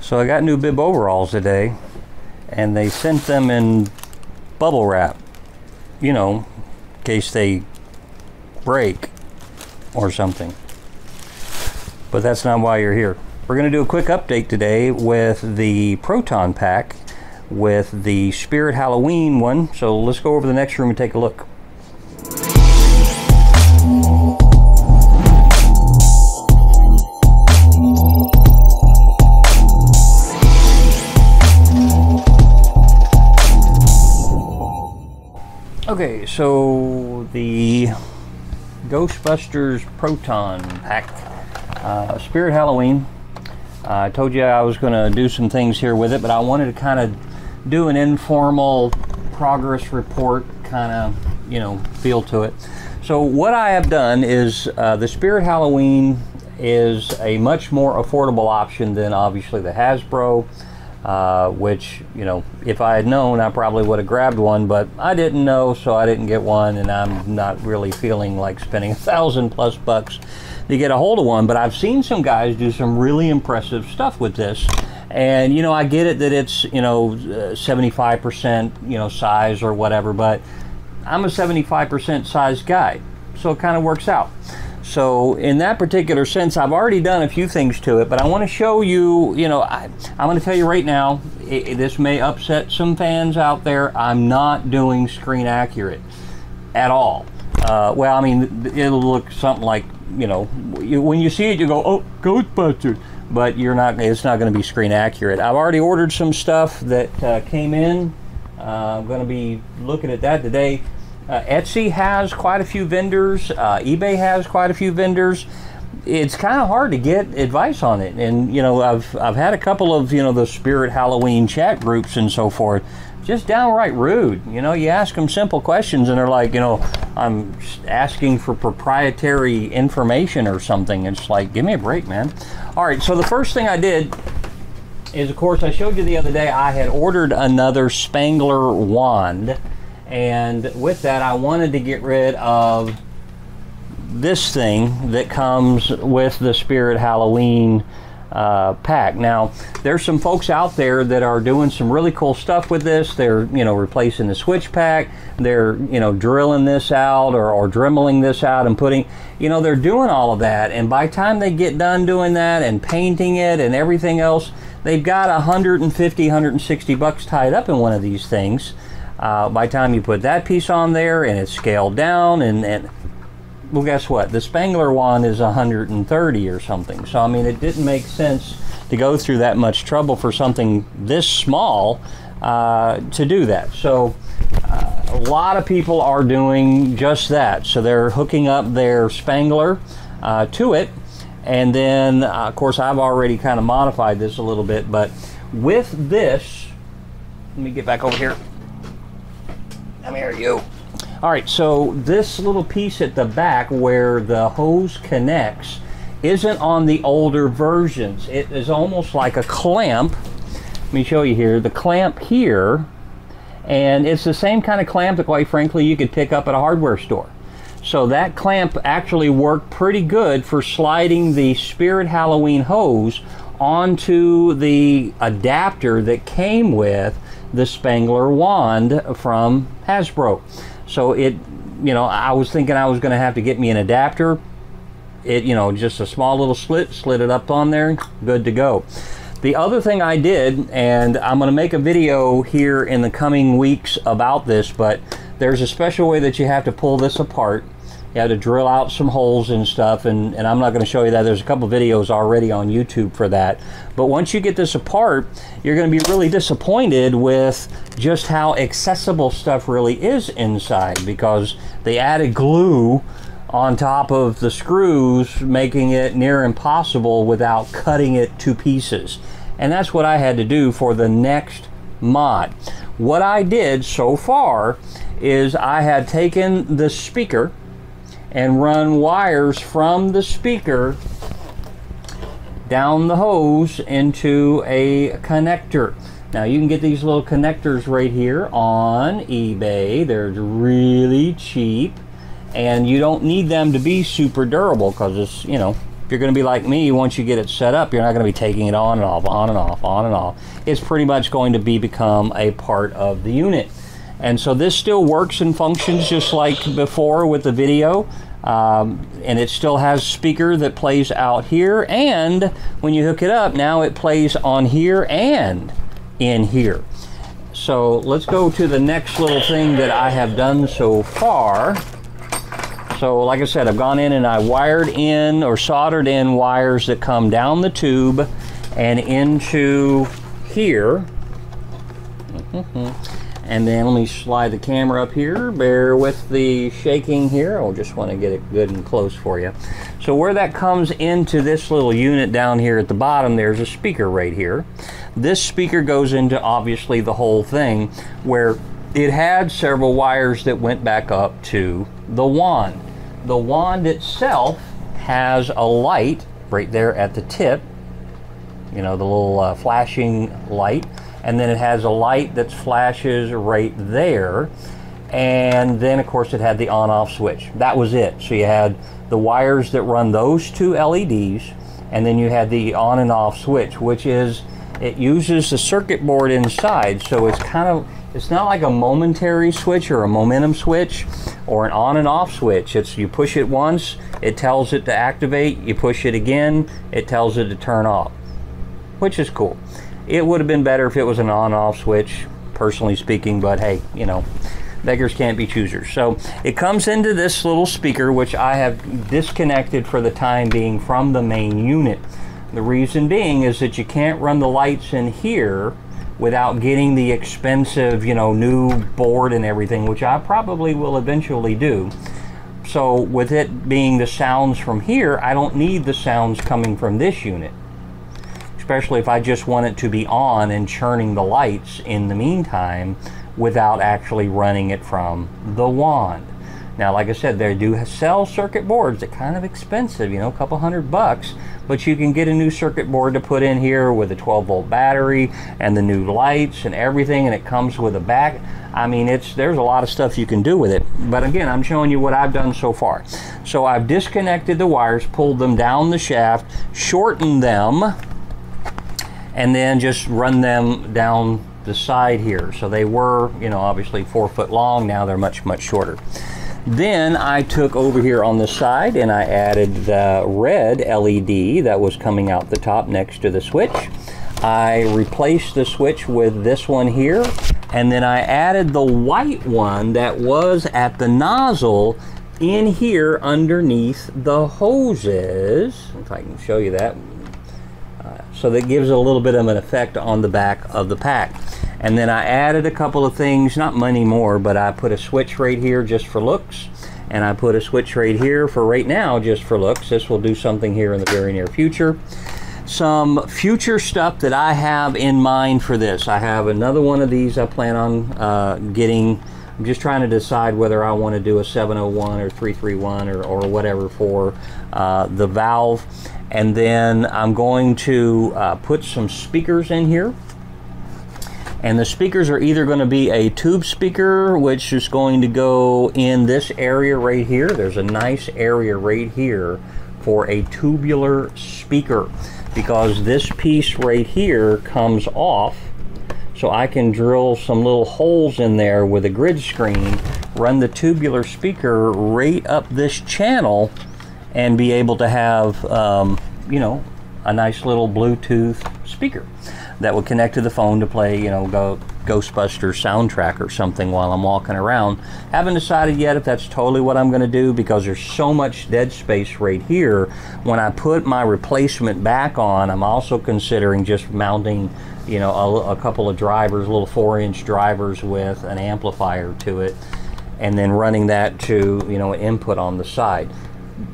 So I got new bib overalls today, and they sent them in bubble wrap, you know, in case they break or something. But that's not why you're here. We're going to do a quick update today with the Proton Pack with the Spirit Halloween one. So let's go over to the next room and take a look. Okay, so the Ghostbusters Proton Pack, Spirit Halloween. I told you I was going to do some things here with it, but I wanted to kind of do an informal progress report kind of, you know, feel to it. So what I have done is the Spirit Halloween is a much more affordable option than obviously the Hasbro. Which, you know, if I had known, I probably would have grabbed one, but I didn't know, so I didn't get one, and I'm not really feeling like spending $1,000+ to get a hold of one. But I've seen some guys do some really impressive stuff with this, and you know, I get it that it's, you know, 75%, you know, size or whatever, but I'm a 75% size guy, so it kind of works out. So in that particular sense, I've already done a few things to it, but I want to show you, you know, I'm going to tell you right now, this may upset some fans out there. I'm not doing screen accurate at all. Well, I mean, it'll look something like, you know, when you see it, you go, oh, Ghostbusters, but you're not, it's not going to be screen accurate. I've already ordered some stuff that came in. I'm going to be looking at that today. Etsy has quite a few vendors. eBay has quite a few vendors. It's kind of hard to get advice on it, and you know, I've had a couple of, you know, the Spirit Halloween chat groups and so forth, just downright rude. You know, you ask them simple questions and they're like, you know, I'm asking for proprietary information or something. It's like, give me a break, man. All right, so the first thing I did is, of course, I showed you the other day I had ordered another Spangler wand. And with that, I wanted to get rid of this thing that comes with the Spirit Halloween pack. Now, there's some folks out there that are doing some really cool stuff with this. They're, you know, replacing the switch pack. They're, you know, drilling this out or dremeling this out and putting, you know, they're doing all of that. And by the time they get done doing that and painting it and everything else, they've got $150, $160 tied up in one of these things. By the time you put that piece on there and it's scaled down, and well, guess what? The Spangler wand is 130 or something. So I mean, it didn't make sense to go through that much trouble for something this small to do that. So a lot of people are doing just that. So they're hooking up their Spangler to it, and then of course I've already kind of modified this a little bit. But with this, let me get back over here. Come here, you. All right, so this little piece at the back where the hose connects isn't on the older versions. It is almost like a clamp. Let me show you here. The clamp here, and it's the same kind of clamp that, quite frankly, you could pick up at a hardware store. So that clamp actually worked pretty good for sliding the Spirit Halloween hose onto the adapter that came with the Spangler wand from Hasbro. So it, you know, I was thinking I was going to have to get me an adapter. It, you know, just a small little slit, slid it up on there, good to go. The other thing I did, and I'm going to make a video here in the coming weeks about this, but there's a special way that you have to pull this apart. You have to drill out some holes and stuff, and I'm not going to show you that. There's a couple videos already on YouTube for that. But once you get this apart, you're going to be really disappointed with just how accessible stuff really is inside, because they added glue on top of the screws, making it near impossible without cutting it to pieces. And that's what I had to do for the next mod. What I did so far is I had taken the speaker and run wires from the speaker down the hose into a connector. Now you can get these little connectors right here on eBay. They're really cheap, and you don't need them to be super durable because it's, you know, you're going to be like me, once you get it set up, you're not going to be taking it on and off, on and off, on and off. It's pretty much going to become a part of the unit. And so this still works and functions just like before with the video. And it still has speaker that plays out here, and when you hook it up, now it plays on here and in here. So let's go to the next little thing that I have done so far. So like I said, I've gone in and I wired in or soldered in wires that come down the tube and into here. And then let me slide the camera up here. Bear with the shaking here. I'll just want to get it good and close for you. So where that comes into this little unit down here at the bottom, there's a speaker right here. This speaker goes into obviously the whole thing, where it had several wires that went back up to the wand. The wand itself has a light right there at the tip, you know, the little flashing light. And then it has a light that flashes right there. And then of course it had the on-off switch. That was it. So you had the wires that run those two LEDs, and then you had the on and off switch, which is, it uses the circuit board inside. So it's kind of, it's not like a momentary switch or a momentum switch or an on and off switch. It's, you push it once, it tells it to activate. You push it again, it tells it to turn off, which is cool. It would have been better if it was an on-off switch, personally speaking, but hey, you know, beggars can't be choosers. So it comes into this little speaker, which I have disconnected for the time being from the main unit. The reason being is that you can't run the lights in here without getting the expensive, you know, new board and everything, which I probably will eventually do. So with it being the sounds from here, I don't need the sounds coming from this unit, especially if I just want it to be on and churning the lights in the meantime without actually running it from the wand. Now, like I said, they do sell circuit boards. They're kind of expensive, you know, a couple $100, but you can get a new circuit board to put in here with a 12-volt battery and the new lights and everything, and it comes with a back. I mean, there's a lot of stuff you can do with it. But again, I'm showing you what I've done so far. So I've disconnected the wires, pulled them down the shaft, shortened them, and then just run them down the side here. So they were, you know, obviously 4 foot long. Now they're much, much shorter. Then I took over here on the side and I added the red LED that was coming out the top next to the switch. I replaced the switch with this one here, and then I added the white one that was at the nozzle in here underneath the hoses. If I can show you that. So that gives a little bit of an effect on the back of the pack. And then I added a couple of things, not many more, but I put a switch right here just for looks, and I put a switch right here for right now just for looks. This will do something here in the very near future. Some future stuff that I have in mind for this. I have another one of these I plan on getting. I'm just trying to decide whether I want to do a 701 or 331 or whatever for the valve. And then I'm going to put some speakers in here. And the speakers are either going to be a tube speaker, which is going to go in this area right here. There's a nice area right here for a tubular speaker, because this piece right here comes off. So I can drill some little holes in there with a grid screen, run the tubular speaker right up this channel, and be able to have, you know, a nice little Bluetooth speaker that would connect to the phone to play, you know, Ghostbusters soundtrack or something while I'm walking around. Haven't decided yet if that's totally what I'm going to do, because there's so much dead space right here. When I put my replacement back on, I'm also considering just mounting, you know, a couple of drivers, little 4-inch drivers with an amplifier to it, and then running that to, you know, an input on the side.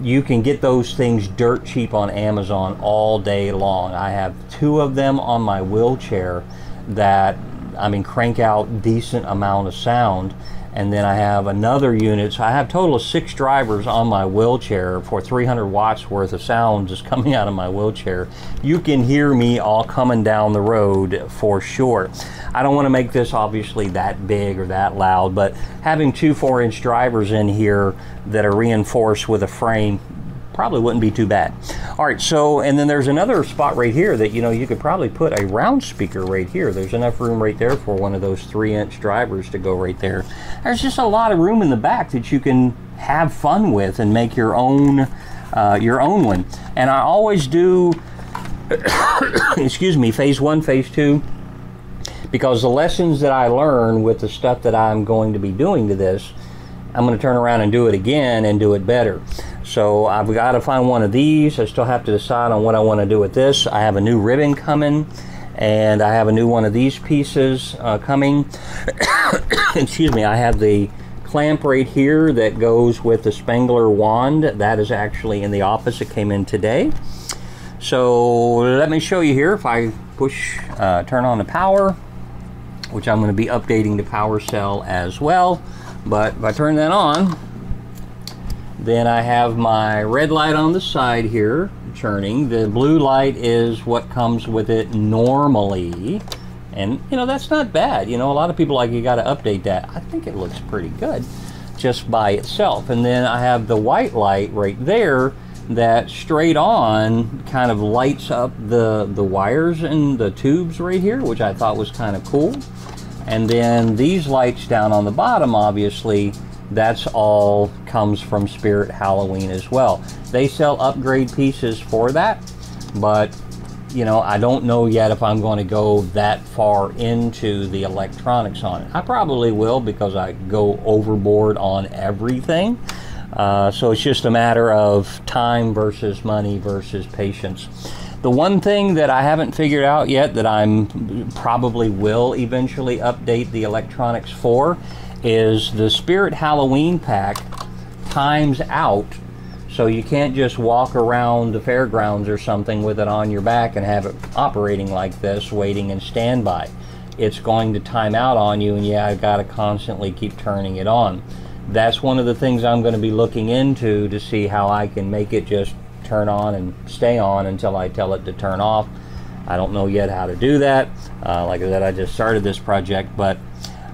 You can get those things dirt cheap on Amazon all day long. I have 2 of them on my wheelchair that, I mean, crank out decent amount of sound. And then I have another unit, so I have a total of 6 drivers on my wheelchair for 300 watts worth of sound just coming out of my wheelchair. You can hear me all coming down the road for sure. I don't want to make this obviously that big or that loud, but having 2 4-inch drivers in here that are reinforced with a frame probably wouldn't be too bad. All right, so, and then there's another spot right here that, you know, you could probably put a round speaker right here. There's enough room right there for one of those 3-inch drivers to go right there. There's just a lot of room in the back that you can have fun with and make your own one. And I always do, excuse me, phase 1, phase 2, because the lessons that I learn with the stuff that I'm going to be doing to this, I'm going to turn around and do it again and do it better. So I've got to find one of these. I still have to decide on what I want to do with this. I have a new ribbon coming, and I have a new one of these pieces coming. Excuse me, I have the clamp right here that goes with the Spengler wand. That is actually in the office. It came in today. So let me show you here. If I push, turn on the power, which I'm going to be updating the power cell as well. But if I turn that on, then I have my red light on the side here churning. The blue light is what comes with it normally. And, you know, that's not bad. You know, a lot of people like, you got to update that. I think it looks pretty good just by itself. And then I have the white light right there that straight on kind of lights up the wires and the tubes right here, which I thought was kind of cool. And then these lights down on the bottom, obviously, that's all comes from Spirit Halloween as well. They sell upgrade pieces for that, but you know, I don't know yet if I'm going to go that far into the electronics on it. I probably will, because I go overboard on everything. So it's just a matter of time versus money versus patience. The one thing that I haven't figured out yet that I'm probably will eventually update the electronics for is the Spirit Halloween pack times out. So you can't just walk around the fairgrounds or something with it on your back and have it operating like this, waiting in standby. It's going to time out on you, and yeah, I've got to constantly keep turning it on. That's one of the things I'm going to be looking into to see how I can make it just turn on and stay on until I tell it to turn off. I don't know yet how to do that. Like I said, I just started this project, but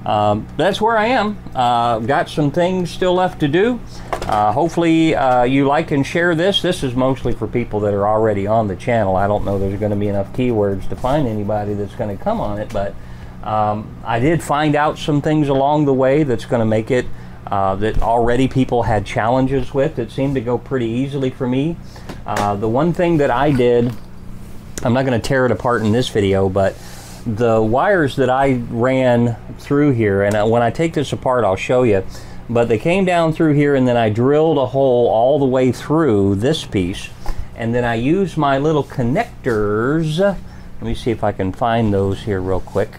that's where I am. Got some things still left to do. Hopefully you like and share this. This is mostly for people that are already on the channel. I don't know there's going to be enough keywords to find anybody that's going to come on it, but I did find out some things along the way that's going to make it that already people had challenges with that seemed to go pretty easily for me. The one thing that I did, I'm not going to tear it apart in this video, but the wires that I ran through here, and when I take this apart I'll show you, but they came down through here, and then I drilled a hole all the way through this piece, and then I used my little connectors. Let me see if I can find those here real quick.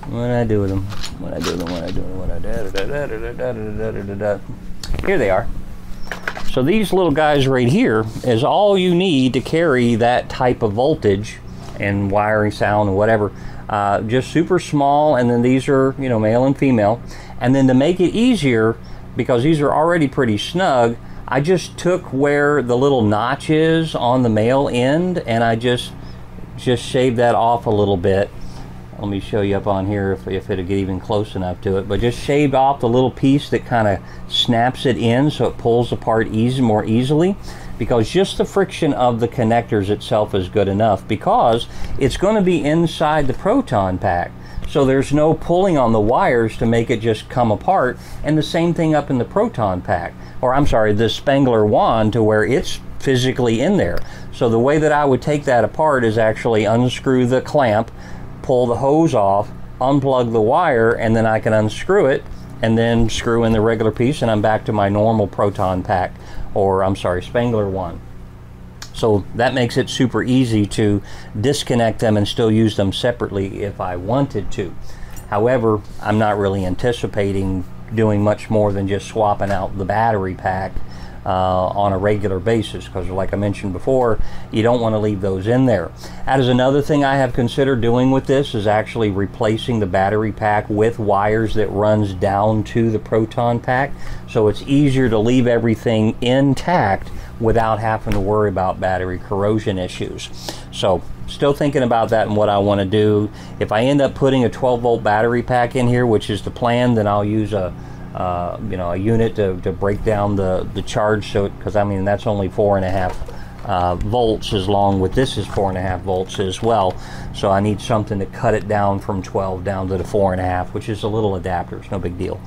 What did I do with them? What did I do with them? What did I do with them? Here they are. So these little guys right here is all you need to carry that type of voltage and wiring, sound, and whatever. Just super small, and then these are, you know, male and female. And then to make it easier, because these are already pretty snug, I just took where the little notch is on the male end, and I just shaved that off a little bit. Let me show you up on here if it'll get even close enough to it, but just shaved off the little piece that kind of snaps it in so it pulls apart more easily, because just the friction of the connectors itself is good enough, because it's going to be inside the proton pack, so there's no pulling on the wires to make it just come apart. And the same thing up in the proton pack, or I'm sorry, the Spengler wand, to where it's physically in there. So the way that I would take that apart is actually unscrew the clamp, pull the hose off, unplug the wire, and then I can unscrew it and then screw in the regular piece, and I'm back to my normal proton pack, or I'm sorry, Spengler one. So that makes it super easy to disconnect them and still use them separately if I wanted to. However, I'm not really anticipating doing much more than just swapping out the battery pack on a regular basis, because like I mentioned before, you don't want to leave those in there. That is another thing I have considered doing with this, is actually replacing the battery pack with wires that runs down to the proton pack, so it's easier to leave everything intact without having to worry about battery corrosion issues. So still thinking about that and what I want to do. If I end up putting a 12-volt battery pack in here, which is the plan, then I'll use a you know, a unit to break down the charge. So, because I mean that's only 4.5 volts, as long with this is 4.5 volts as well. So I need something to cut it down from 12 down to the 4.5, which is a little adapter. It's no big deal.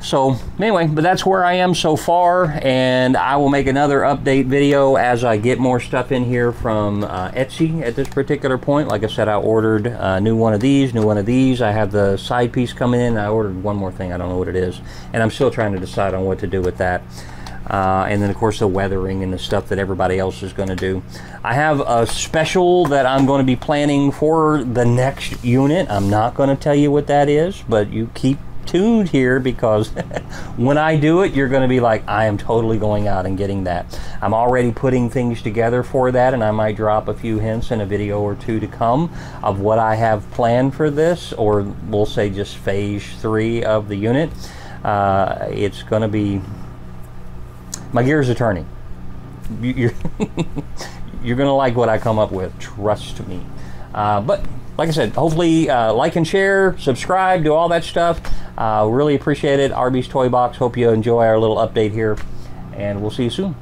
So anyway, but that's where I am so far, and I will make another update video as I get more stuff in here from Etsy at this particular point. Like I said, I ordered a new one of these, I have the side piece coming in. I ordered one more thing, I don't know what it is, and I'm still trying to decide on what to do with that. And then of course the weathering and the stuff that everybody else is going to do. I have a special that I'm going to be planning for the next unit. I'm not going to tell you what that is, but you keep tuned here, because when I do it, you're going to be like, I am totally going out and getting that. I'm already putting things together for that, and I might drop a few hints in a video or two to come of what I have planned for this, or we'll say just phase 3 of the unit. It's going to be, my gears are turning. You're going to like what I come up with, trust me. But like I said, hopefully like and share, subscribe, do all that stuff. Really appreciate it. Arby's Toy Box. Hope you enjoy our little update here, and we'll see you soon.